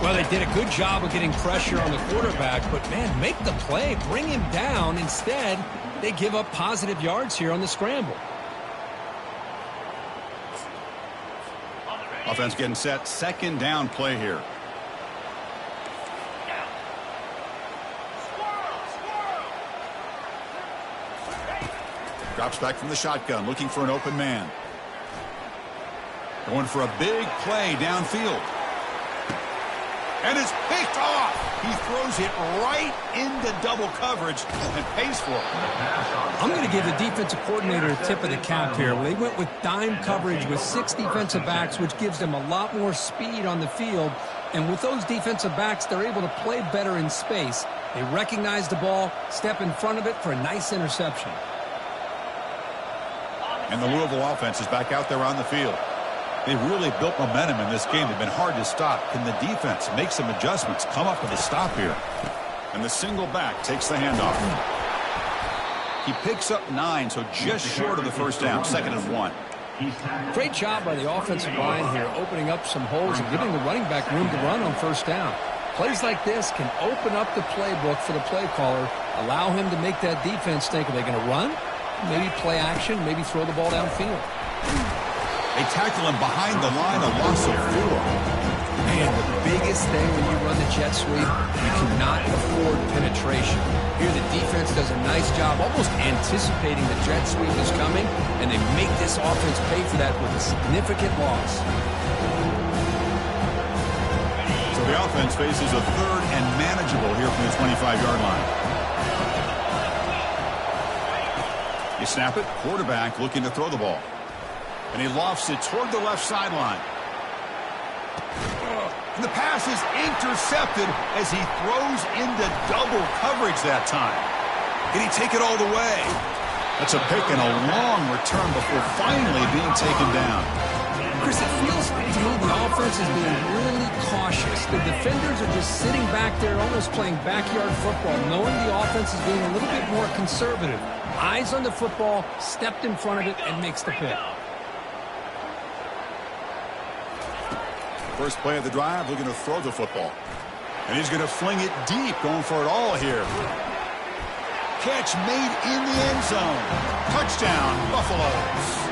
Well, they did a good job of getting pressure on the quarterback, but, man, make the play, bring him down. Instead, they give up positive yards here on the scramble. Offense getting set. Second down play here. Drops back from the shotgun, looking for an open man. Going for a big play downfield. And it's picked off. He throws it right into double coverage and pays for it. I'm going to give the defensive coordinator a tip of the cap here. They went with dime coverage with 6 defensive backs, which gives them a lot more speed on the field. And with those defensive backs, they're able to play better in space. They recognize the ball, step in front of it for a nice interception. And the Louisville offense is back out there on the field. They've really built momentum in this game. They've been hard to stop. Can the defense make some adjustments, come up with a stop here? And the single back takes the handoff. He picks up 9, so just short of the first down, 2nd and 1. Great job by the offensive line here, opening up some holes and giving the running back room to run on first down. Plays like this can open up the playbook for the play caller, allow him to make that defense think, are they going to run? Maybe play action, maybe throw the ball downfield. They tackle him behind the line, a loss of 4. Man, the biggest thing when you run the jet sweep, you cannot afford penetration. Here the defense does a nice job almost anticipating the jet sweep is coming, and they make this offense pay for that with a significant loss. So the offense faces a 3rd and manageable here from the 25-yard line. You snap it, quarterback looking to throw the ball. And he lofts it toward the left sideline. And the pass is intercepted as he throws into double coverage that time. Can he take it all the way? That's a pick and a long return before finally being taken down. Chris, it feels to me the offense is being really cautious. The defenders are just sitting back there almost playing backyard football, knowing the offense is being a little bit more conservative. Eyes on the football, stepped in front of it, and makes the pick. First play of the drive, looking to throw the football. And he's going to fling it deep, going for it all here. Catch made in the end zone. Touchdown, Buffaloes.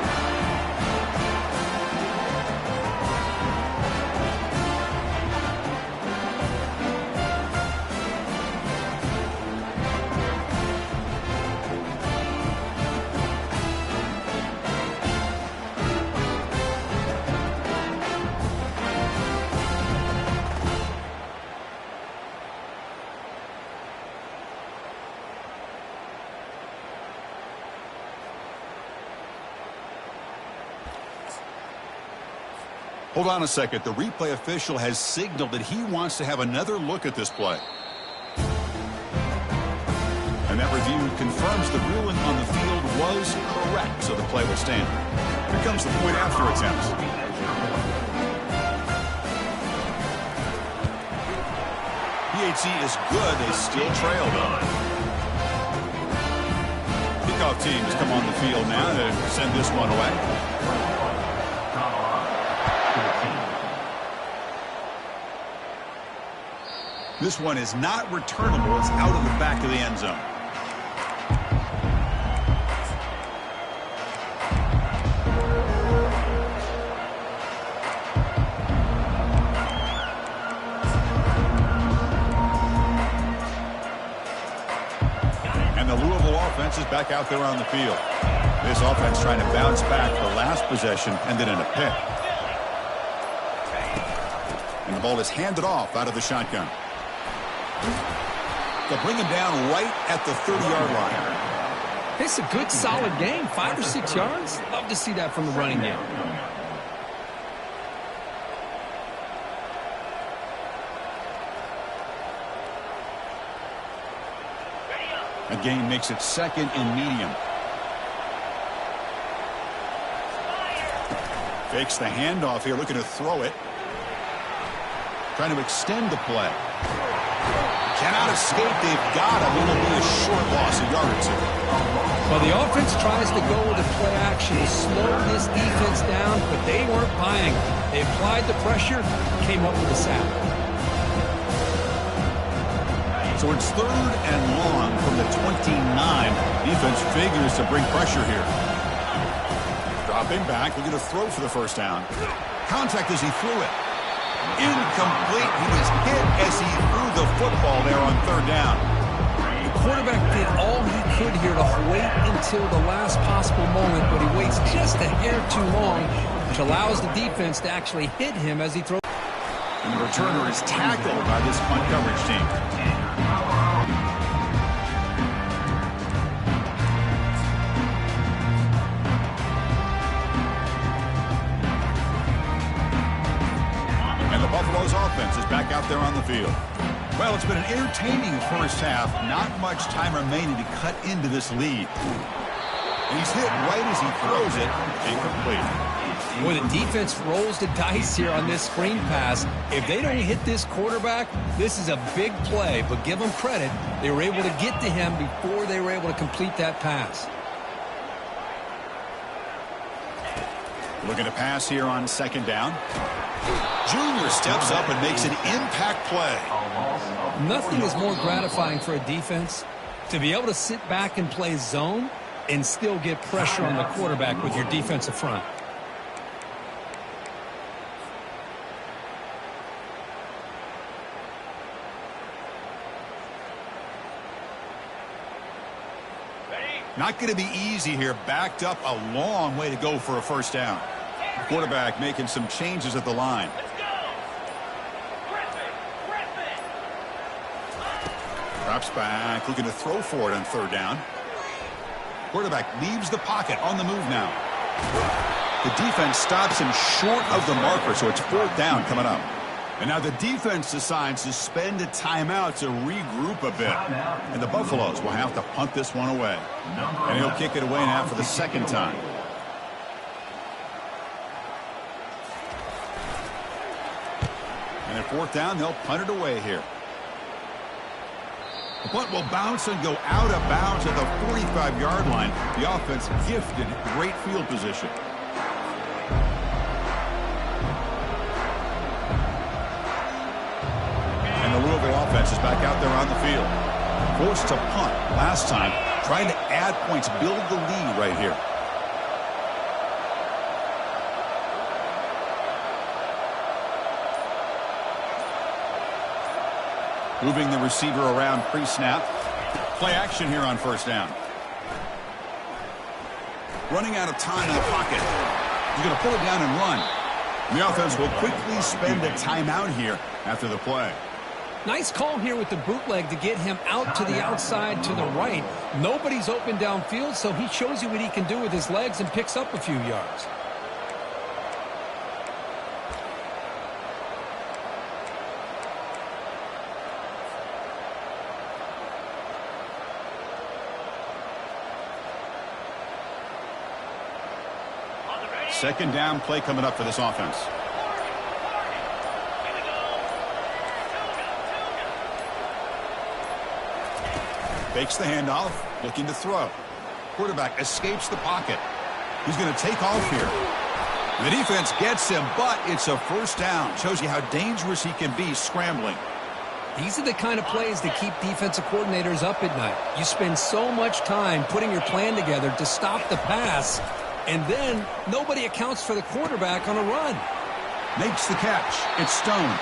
Hold on a second. The replay official has signaled that he wants to have another look at this play. And that review confirms the ruling on the field was correct, so the play will stand. Here comes the point after attempt. PAT is good. They still trail, though. Kickoff team has come on the field now to send this one away. This one is not returnable. It's out of the back of the end zone. And the Louisville offense is back out there on the field. This offense trying to bounce back the last possession, ended in a pick. And the ball is handed off out of the shotgun. They'll bring him down right at the 30-yard line. It's a good, solid game. 5 or 6 yards. Love to see that from the running game. A gain makes it 2nd and medium. Fakes the handoff here, looking to throw it. Trying to extend the play. Cannot escape. They've got him. It will be a short loss, a yard or two. Well, the offense tries to go with the play action to slow this defense down, but they weren't buying it. They applied the pressure, came up with a sack. So it's 3rd and long from the 29. Defense figures to bring pressure here. Dropping back, looking to throw for the first down. Contact as he threw it. Incomplete. He was hit as he threw the football there on 3rd down. The quarterback did all he could here to wait until the last possible moment, but he waits just a hair too long, which allows the defense to actually hit him as he throws. And the returner is tackled by this punt coverage team. Buffalo's offense is back out there on the field. Well, it's been an entertaining first half. Not much time remaining to cut into this lead. He's hit right as he throws it. Incomplete. Boy, the defense rolls the dice here on this screen pass. If they don't hit this quarterback, this is a big play. But give them credit. They were able to get to him before they were able to complete that pass. Looking to pass here on 2nd down. Junior steps up and makes an impact play. Nothing is more gratifying for a defense to be able to sit back and play zone and still get pressure on the quarterback with your defensive front. Not going to be easy here. Backed up a long way to go for a first down. Quarterback making some changes at the line. Drops back, looking to throw for it on 3rd down. Quarterback leaves the pocket on the move now. The defense stops him short of the marker, so it's 4th down coming up. And now the defense decides to spend a timeout to regroup a bit. And the Buffaloes will have to punt this one away. And he'll kick it away now for the 2nd time. And at 4th down, they'll punt it away here. The punt will bounce and go out of bounds at the 45-yard line. The offense gifted great field position. And the Louisville offense is back out there on the field. Forced to punt last time, trying to add points, build the lead right here. Moving the receiver around pre-snap. Play action here on 1st down. Running out of time in the pocket. He's going to pull it down and run. The offense will quickly spend a timeout here after the play. Nice call here with the bootleg to get him out to the outside to the right. Nobody's open downfield, so he shows you what he can do with his legs and picks up a few yards. Second down play coming up for this offense. Fakes the handoff, looking to throw. Quarterback escapes the pocket. He's going to take off here. The defense gets him, but it's a 1st down. Shows you how dangerous he can be scrambling. These are the kind of plays that keep defensive coordinators up at night. You spend so much time putting your plan together to stop the pass, and then nobody accounts for the quarterback on a run. Makes the catch. It's Stone.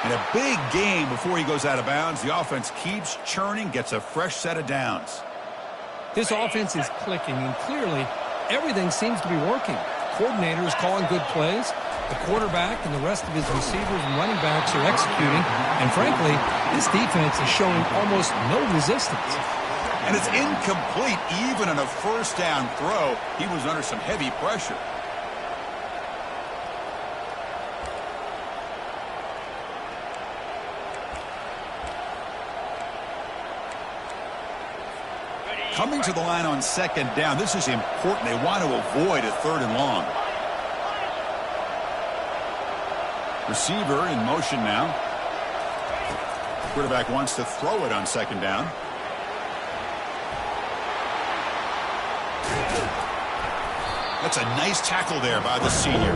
And a big game before he goes out of bounds. The offense keeps churning, gets a fresh set of downs. This offense is clicking, and clearly everything seems to be working. Coordinator is calling good plays. The quarterback and the rest of his receivers and running backs are executing. And frankly, this defense is showing almost no resistance. And it's incomplete. Even on a 1st down throw, he was under some heavy pressure. Coming to the line on 2nd down. This is important. They want to avoid a 3rd and long. Receiver in motion now. Quarterback wants to throw it on second down. That's a nice tackle there by the senior.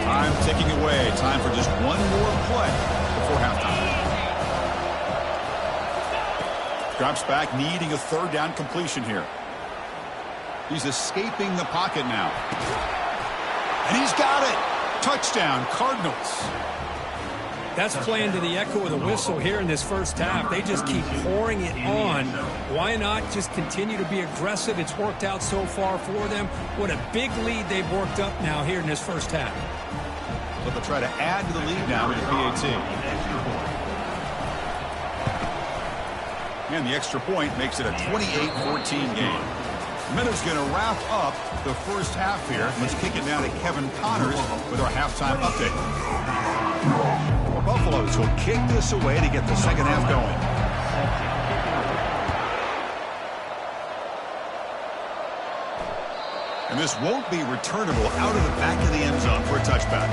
Time ticking away. Time for just one more play before halftime. Drops back, needing a third down completion here. He's escaping the pocket now. And he's got it. Touchdown, Cardinals. That's playing to the echo of the whistle here in this first half. They just keep pouring it on. Why not just continue to be aggressive? It's worked out so far for them. What a big lead they've worked up now here in this first half. So they'll try to add to the lead now with the PAT. And the extra point makes it a 28-14 game. Miller's going to wrap up the first half here. Let's kick it down to Kevin Connors with our halftime update. The Buffaloes will kick this away to get the second half going. And this won't be returnable out of the back of the end zone for a touchback.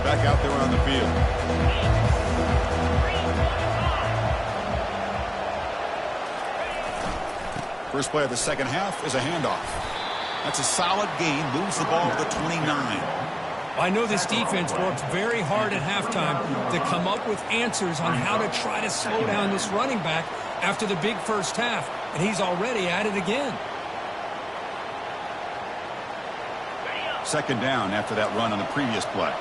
Back out there on the field. First play of the second half is a handoff. That's a solid gain. Moves the ball to the 29. I know this defense worked very hard at halftime to come up with answers on how to try to slow down this running back after the big first half, and he's already at it again. Second down after that run on the previous play.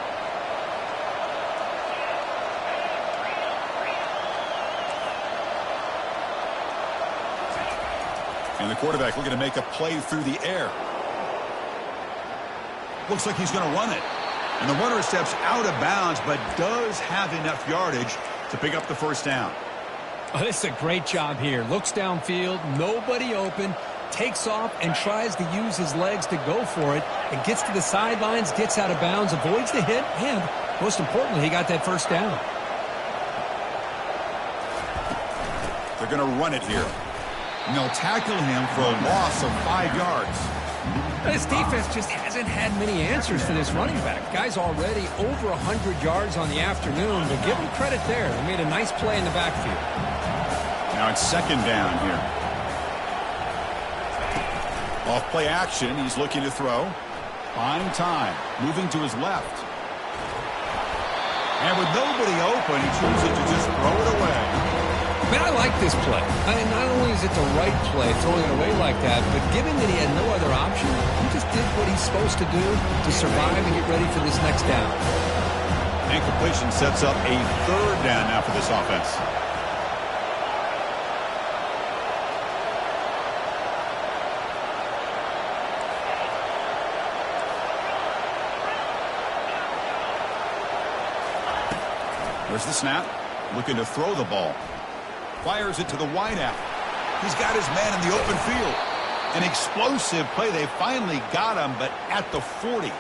And the quarterback looking to make a play through the air. Looks like he's going to run it. And the runner steps out of bounds, but does have enough yardage to pick up the first down. Oh, this is a great job here. Looks downfield, nobody open, takes off and tries to use his legs to go for it, and gets to the sidelines, gets out of bounds, avoids the hit, and most importantly, he got that first down. They're going to run it here. And they'll tackle him for a loss of 5 yards. This defense just hasn't had many answers for this running back. Guy's already over 100 yards on the afternoon, but give him credit there. They made a nice play in the backfield. Now it's second down here. Off play action, he's looking to throw. Buying time, moving to his left. And with nobody open, he chooses to just throw it away. Man, I like this play. Not only is it the right play, throwing it away like that, but given that he had no other option, he just did what he's supposed to do to survive and get ready for this next down. And completion sets up a third down now for this offense. There's the snap. Looking to throw the ball. Fires it to the wideout. He's got his man in the open field. An explosive play. They finally got him, but at the 40.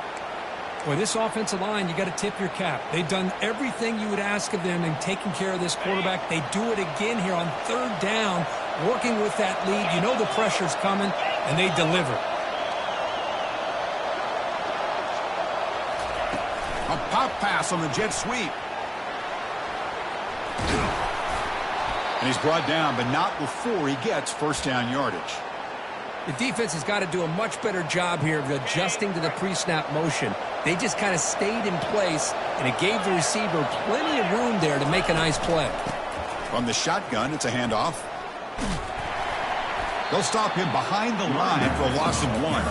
Boy, this offensive line, you got to tip your cap. They've done everything you would ask of them in taking care of this quarterback. They do it again here on third down, working with that lead. You know the pressure's coming, and they deliver. A pop pass on the jet sweep. And he's brought down, but not before he gets first down yardage. The defense has got to do a much better job here of adjusting to the pre-snap motion. They just kind of stayed in place, and it gave the receiver plenty of room there to make a nice play. From the shotgun, it's a handoff. They'll stop him behind the line for a loss of 1.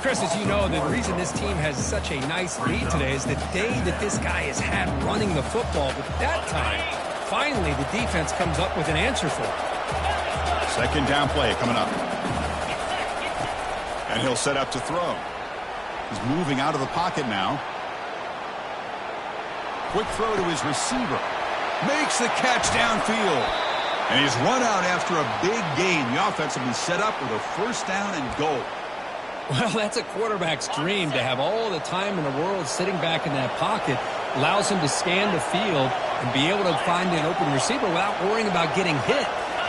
Chris, as you know, the reason this team has such a nice lead today is the day that this guy has had running the football. But that time, finally, the defense comes up with an answer for it. Second down play coming up. And he'll set up to throw. He's moving out of the pocket now. Quick throw to his receiver. Makes the catch downfield. And he's run out after a big gain. The offense will be set up with a first down and goal. Well, that's a quarterback's dream to have all the time in the world sitting back in that pocket. Allows him to scan the field and be able to find an open receiver without worrying about getting hit.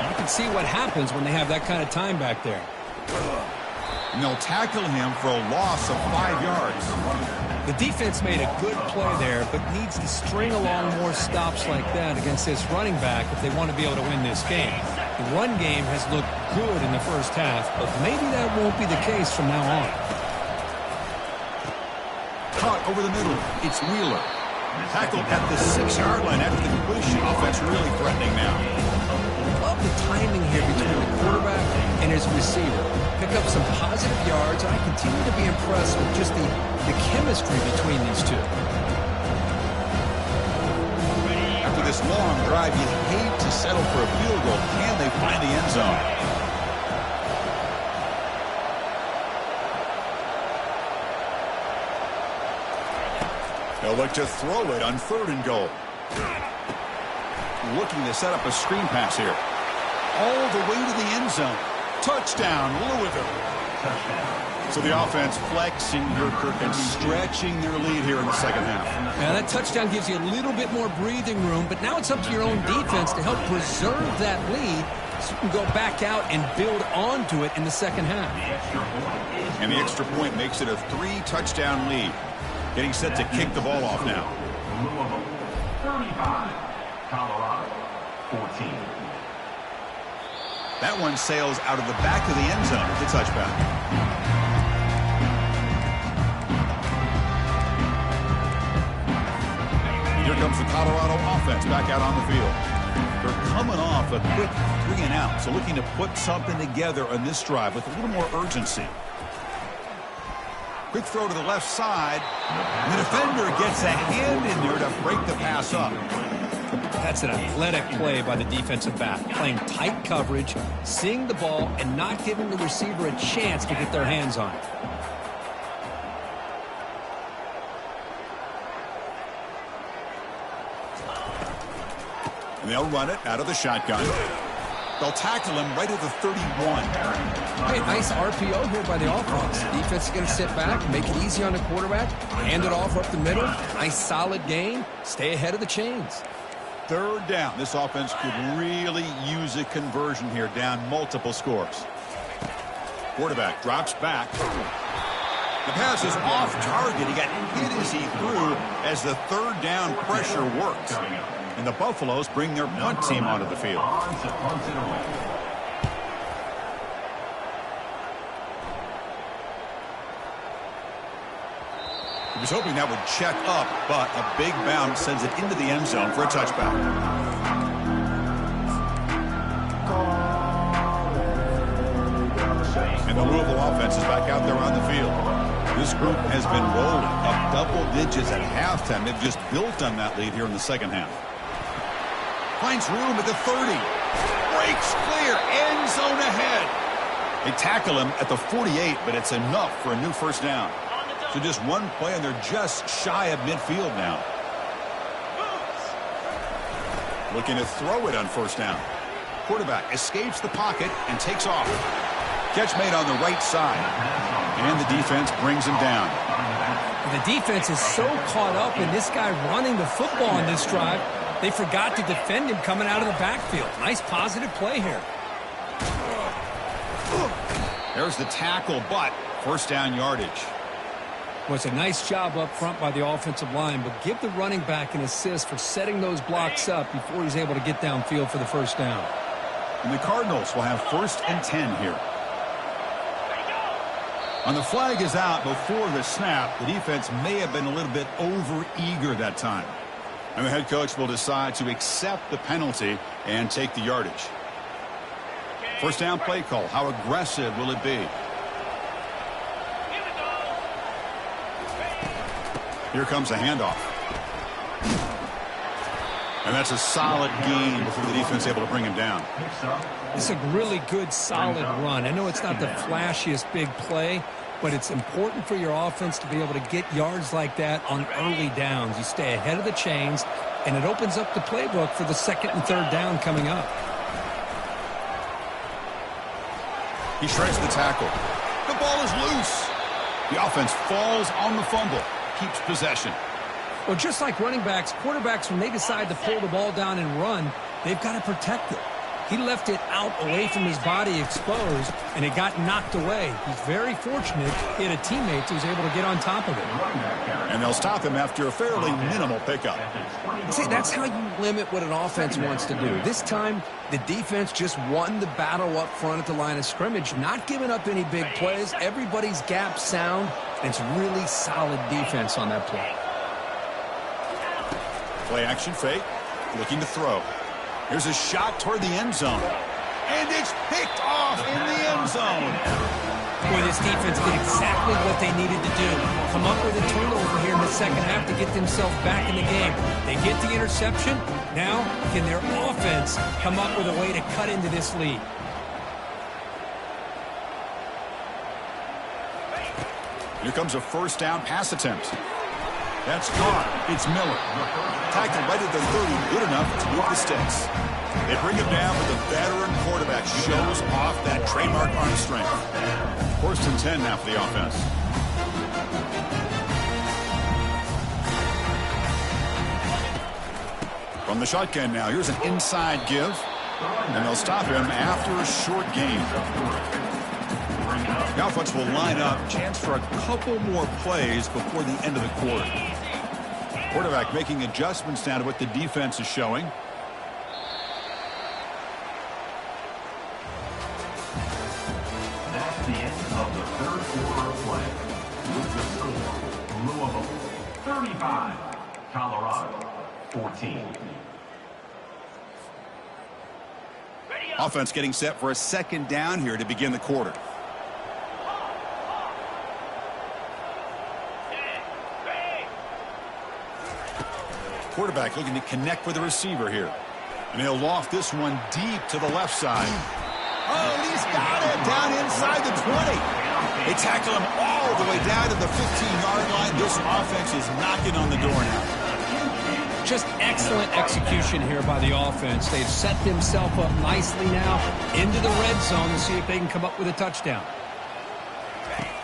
You can see what happens when they have that kind of time back there. And they'll tackle him for a loss of 5 yards. The defense made a good play there, but needs to string along more stops like that against this running back if they want to be able to win this game. The run game has looked good in the first half, but maybe that won't be the case from now on. Caught over the middle. It's Wheeler. Tackled at the 6-yard line after the completion. Offense really threatening now. Love the timing here between the quarterback and his receiver. Pick up some positive yards, and I continue to be impressed with just the chemistry between these two. After this long drive, you'd hate to settle for a field goal. Can they find the end zone? They'll look to throw it on 3rd and goal. Looking to set up a screen pass here. All the way to the end zone. Touchdown, Louisville. So the offense flexing your Kirk and stretching their lead here in the second half. Now that touchdown gives you a little bit more breathing room, but now it's up to your own defense to help preserve that lead so you can go back out and build onto it in the second half. And the extra point makes it a 3-touchdown lead. Getting set to kick the ball off now. Louisville 35, Colorado 14. That one sails out of the back of the end zone with the touchback. Here comes the Colorado offense back out on the field. They're coming off a quick 3-and-out, so looking to put something together on this drive with a little more urgency. Quick throw to the left side. And the defender gets a hand in there to break the pass up. That's an athletic play by the defensive back. Playing tight coverage, seeing the ball, and not giving the receiver a chance to get their hands on it. And they'll run it out of the shotgun. They'll tackle him right at the 31. Hey, nice RPO here by the offense. Defense is going to sit back, make it easy on the quarterback, hand it off up the middle. Nice solid gain. Stay ahead of the chains. 3rd down. This offense could really use a conversion here, down multiple scores. Quarterback drops back. The pass is off target. He got hit as he threw as the 3rd down pressure worked. And the Buffaloes bring their punt team onto the field. He was hoping that would check up, but a big bounce sends it into the end zone for a touchback. And the Louisville offense is back out there on the field. This group has been rolling up double digits at halftime. They've just built on that lead here in the second half. Finds room at the 30. Breaks clear. End zone ahead. They tackle him at the 48, but it's enough for a new first down. So just one play, and they're just shy of midfield now. Looking to throw it on 1st down. Quarterback escapes the pocket and takes off. Catch made on the right side. And the defense brings him down. The defense is so caught up in this guy running the football on this drive, they forgot to defend him coming out of the backfield. Nice positive play here. There's the tackle, but 1st down yardage. Well, it's a nice job up front by the offensive line, but give the running back an assist for setting those blocks up before he's able to get downfield for the 1st down. And the Cardinals will have 1st and 10 here. And the flag is out before the snap. The defense may have been a little bit over-eager that time. And the head coach will decide to accept the penalty and take the yardage. 1st down play call. How aggressive will it be? Here comes a handoff. And that's a solid gain before the defense is able to bring him down. It's a really good, solid run. I know it's not the flashiest big play, but it's important for your offense to be able to get yards like that on early downs. You stay ahead of the chains, and it opens up the playbook for the 2nd and 3rd down coming up. He shreds the tackle. The ball is loose. The offense falls on the fumble, keeps possession. Well, just like running backs, quarterbacks, when they decide to pull the ball down and run, they've got to protect it. He left it out away from his body exposed, and it got knocked away. He's very fortunate he had a teammate who was able to get on top of it. And they'll stop him after a fairly minimal pickup. See, that's how you limit what an offense wants to do. This time, the defense just won the battle up front at the line of scrimmage, not giving up any big plays. Everybody's gap sound, and it's really solid defense on that play. Play action fake, looking to throw. Here's a shot toward the end zone. And it's picked off in the end zone. Boy, this defense did exactly what they needed to do. Come up with a turnover here in the second half to get themselves back in the game. They get the interception. Now, can their offense come up with a way to cut into this lead? Here comes a first down pass attempt. That's gone. It's Miller. Tackled right at the 30, good enough to move the sticks. They bring him down, but the veteran quarterback shows off that trademark arm strength. First and 10 now for the offense. From the shotgun now, here's an inside give. And they'll stop him after a short gain. The offense will line up, chance for a couple more plays before the end of the quarter. Quarterback making adjustments now to what the defense is showing. That's the end of the third quarter of play. With the score, Louisville 35, Colorado 14. Offense getting set for a second down here to begin the quarter. Quarterback looking to connect with the receiver here. And he'll loft this one deep to the left side. Oh, he's got it down inside the 20. They tackle him all the way down to the 15-yard line. This offense is knocking on the door now. Just excellent execution here by the offense. They've set themselves up nicely now into the red zone to see if they can come up with a touchdown.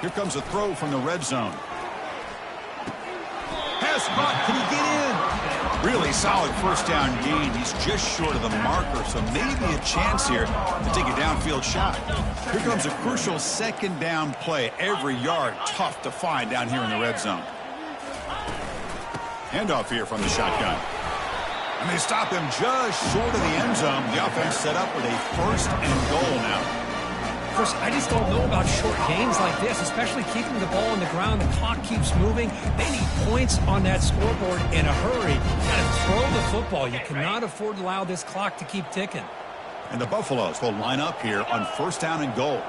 Here comes a throw from the red zone. Pass caught. Can he get in? Really solid first down gain. He's just short of the marker, so maybe a chance here to take a downfield shot. Here comes a crucial second down play. Every yard tough to find down here in the red zone. Handoff here from the shotgun. And they stop him just short of the end zone. The offense set up with a first and goal now. Of course, I just don't know about short games like this, especially keeping the ball on the ground. The clock keeps moving. They need points on that scoreboard in a hurry. Got to throw the football. You cannot afford to allow this clock to keep ticking. And the Buffaloes will line up here on first down and goal.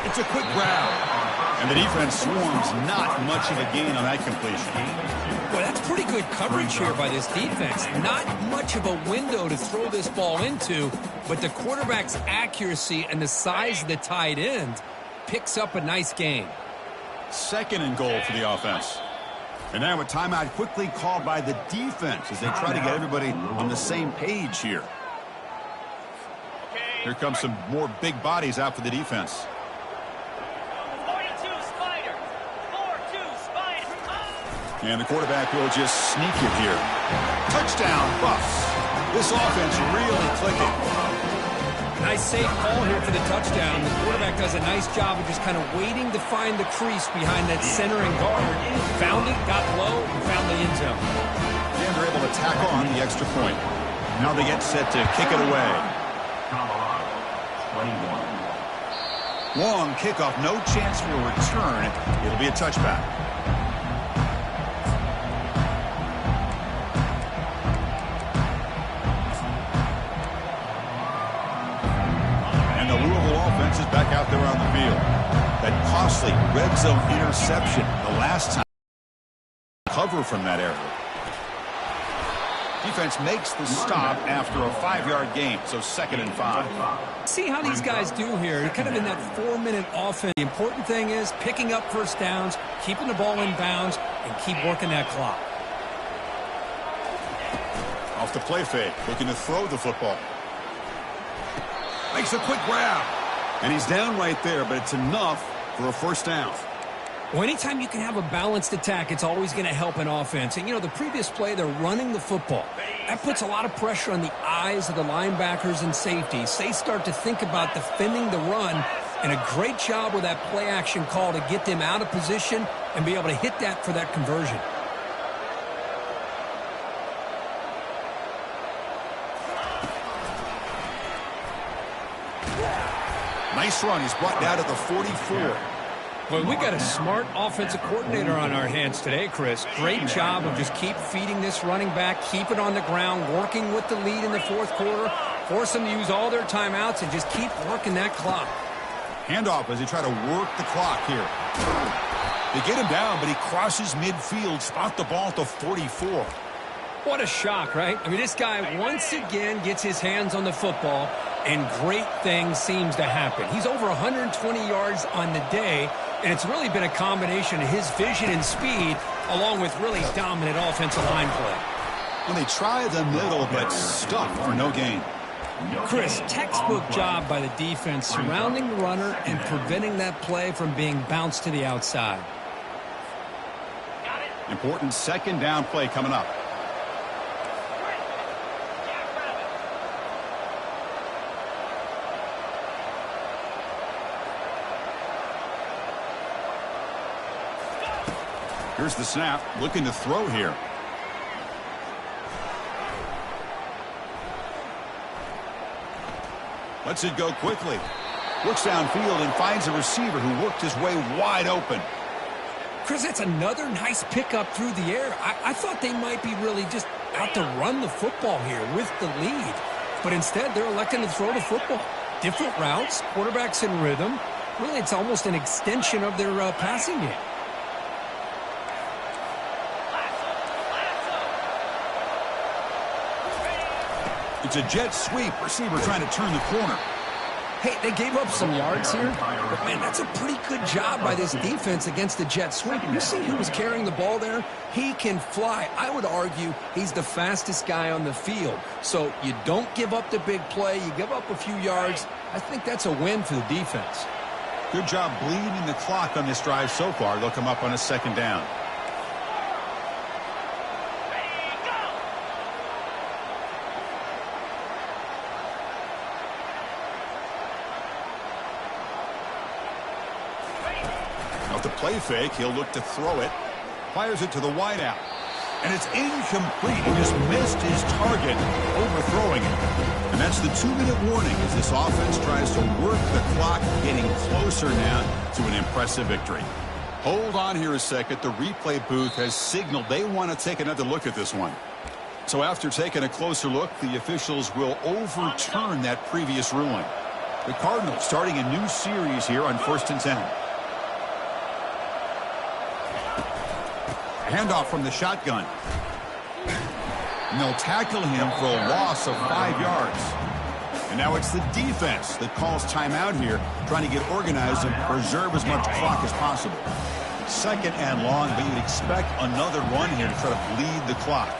It's a quick grab. And the defense swarms, not much of a gain on that completion. Boy, that's pretty good coverage here by this defense. Not much of a window to throw this ball into, but the quarterback's accuracy and the size of the tight end picks up a nice gain. Second and goal for the offense. And now a timeout quickly called by the defense as they try to get everybody on the same page here. Here comes some more big bodies out for the defense. And the quarterback will just sneak it here. Touchdown, Buffs. This offense really clicking. Nice safe call here for the touchdown. The quarterback does a nice job of just kind of waiting to find the crease behind that center and guard. Found it, got low, and found the end zone. And they're able to tack on the extra point. Now they get set to kick it away. Colorado 21. Long kickoff, no chance for a return. It'll be a touchback. Is back out there on the field. That costly red zone interception the last time. Cover from that area. Defense makes the stop after a 5-yard gain, so 2nd and 5. See how these guys do here. They're kind of in that 4-minute offense. The important thing is picking up first downs, keeping the ball in bounds, and keep working that clock. Off the play fake, looking to throw the football. Makes a quick grab. And he's down right there, but it's enough for a first down. Well, anytime you can have a balanced attack, it's always going to help an offense. And, you know, the previous play, they're running the football. That puts a lot of pressure on the eyes of the linebackers and safeties. They start to think about defending the run, and a great job with that play action call to get them out of position and be able to hit that for that conversion. Nice run. He's brought down to the 44. Well, we got a smart offensive coordinator on our hands today, Chris. Great job of just keep feeding this running back, keep it on the ground, working with the lead in the fourth quarter, force them to use all their timeouts, and just keep working that clock. Handoff as they try to work the clock here. They get him down, but he crosses midfield, spot the ball at the 44. What a shock, right? I mean, this guy once again gets his hands on the football, and great things seems to happen. He's over 120 yards on the day, and it's really been a combination of his vision and speed along with really dominant offensive line play. When they try the middle, but stuck for no gain. Chris, textbook job by the defense surrounding the runner and preventing that play from being bounced to the outside. Important second down play coming up. Here's the snap, looking to throw here. Lets it go quickly. Looks downfield and finds a receiver who worked his way wide open. Chris, that's another nice pickup through the air. I thought they might be really just out to run the football here with the lead. But instead, they're electing to throw the football. Different routes, quarterbacks in rhythm. Really, it's almost an extension of their passing game. It's a jet sweep. Receiver trying to turn the corner. Hey, they gave up some yards here, but, man, that's a pretty good job by this defense against the jet sweep. You see who was carrying the ball there? He can fly. I would argue he's the fastest guy on the field. So you don't give up the big play. You give up a few yards. I think that's a win for the defense. Good job bleeding the clock on this drive so far. They'll come up on a second down. The play fake, he'll look to throw it. Fires it to the wideout. And it's incomplete. He just missed his target, overthrowing it. And that's the 2-minute warning as this offense tries to work the clock, getting closer now to an impressive victory. Hold on here a second. The replay booth has signaled they want to take another look at this one. So after taking a closer look, the officials will overturn that previous ruling. The Cardinals starting a new series here on 1st and 10. Handoff from the shotgun. And they'll tackle him for a loss of 5 yards. And now it's the defense that calls timeout here, trying to get organized and preserve as much clock as possible. 2nd and long, but you'd expect another run here to try to bleed the clock.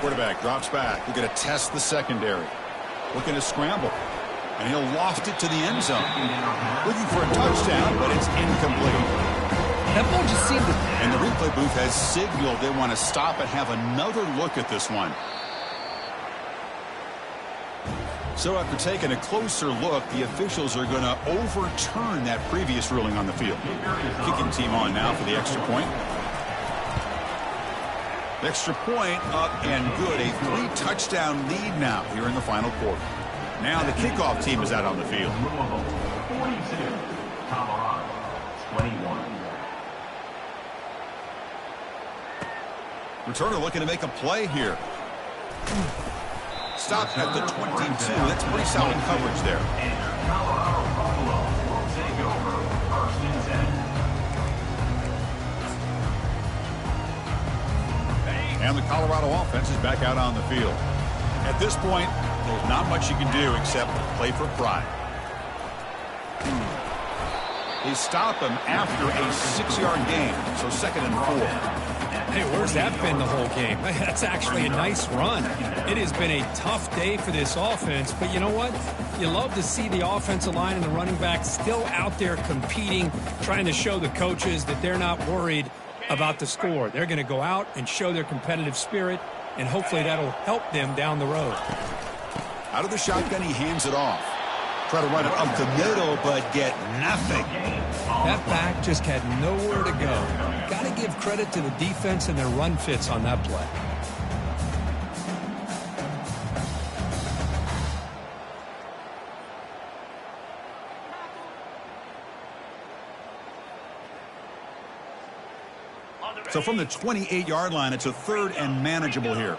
Quarterback drops back. We're going to test the secondary. Looking to scramble. And he'll loft it to the end zone. Looking for a touchdown, but it's incomplete. That ball just seemed to... And the replay booth has signaled they want to stop and have another look at this one. So after taking a closer look, the officials are going to overturn that previous ruling on the field. Kicking team on now for the extra point. The extra point up and good. A 3-touchdown lead now here in the final quarter. Now the kickoff team is out on the field. 42, Colorado, 21. Returner looking to make a play here. Stopped at the 22. That's pretty solid coverage there. And Colorado Buffalo will take over 1st and 10. And the Colorado offense is back out on the field. At this point, there's not much you can do except play for pride. They stop him after a 6-yard gain, so 2nd and 4. Hey, where's that been the whole game? That's actually a nice run. It has been a tough day for this offense, but you know what? You love to see the offensive line and the running back still out there competing, trying to show the coaches that they're not worried about the score. They're going to go out and show their competitive spirit, and hopefully that'll help them down the road. Out of the shotgun, he hands it off. Try to run it up the middle, but get nothing. That back just had nowhere to go. Got to give credit to the defense and their run fits on that play. So from the 28-yard line, it's a 3rd and manageable here.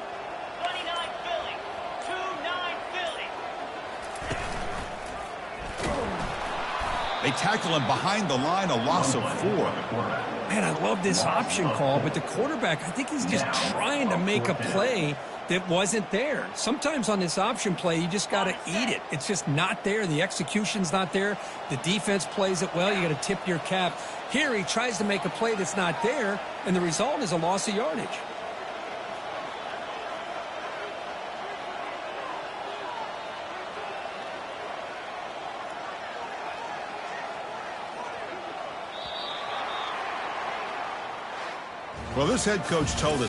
They tackle him behind the line, a loss of 4. Man, I love this option call, but the quarterback, I think he's just trying to make a play that wasn't there. Sometimes on this option play, you just got to eat it. It's just not there. The execution's not there. The defense plays it well. You got to tip your cap. Here he tries to make a play that's not there, and the result is a loss of yardage. Well, this head coach told us